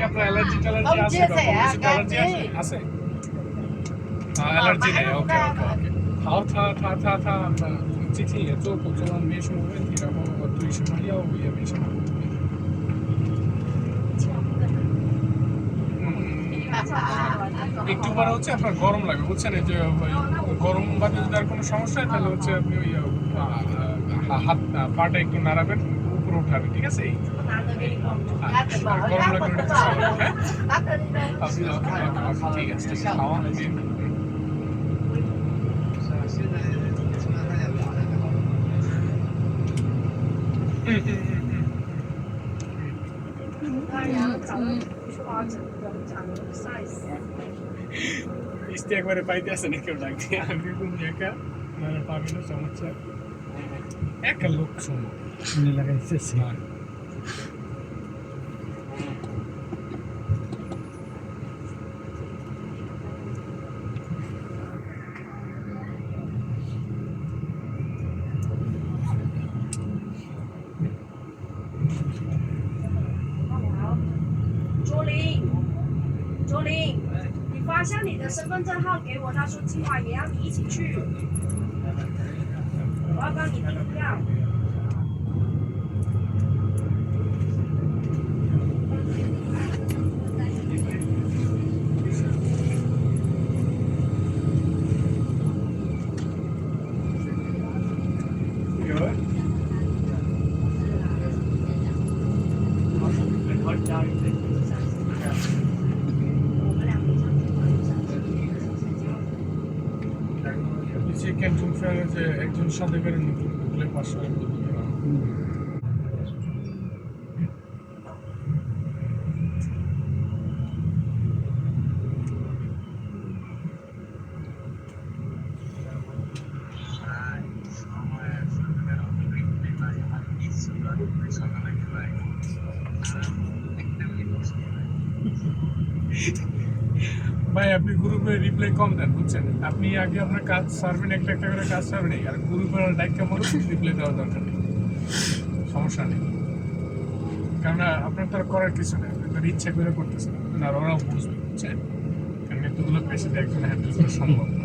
আপনার অ্যালার্জি ট্যালার্জি আছে বা কোনো কিছু অ্যালার্জি আছে অ্যালার্জি নেই ওকে ওকে ওকে 好他这天也做完没什么问题，然后我对什么药物也没什么问题。একটু পরে হচ্ছে আপনার গরম লাগবে বুঝছেন এই যে ওই গরম বাদে যদি আর কোনো সমস্যা হয় তাহলে হচ্ছে আপনি ওই হাত পাটা একটু নাড়াবেন উপরে উঠাবেন ঠিক আছে আর গরম লাগবে একটু সরাবেন, হ্যাঁ ওকে ওকে ওকে ঠিক আছে খাওয়া মিষ্টি একবারে পাইতে আসে না কেউ ডাকতে আমি তুমি একা মানে পাবি না সমস্যা একা লোক শুনো শুনে লাগাইছে卓林，你发下你的身份证号给我，他说今晚也要你一起去，我要帮你订票。ক্যান্টিন ফেয়ারে যে একজন সাথে করে নতুন ঢুকলে 500 এর মতো ভাই আপনি গ্রুপে রিপ্লাই কম দেন বুঝছেন আপনি আগে আপনার কাজ সারবেন একটা একটা করে কাজ সারবেন আর গ্রুপের লাইক কেমন রিপ্লাই দেওয়ার দরকার নেই সমস্যা নেই কারণ আপনার তো আর করার কিছু নেই আপনি তো ইচ্ছা করে করতেছেন আর ওরাও বুঝবে বুঝছেন কারণ এতগুলো পেশেন্ট একজন হ্যান্ডেল করা সম্ভব না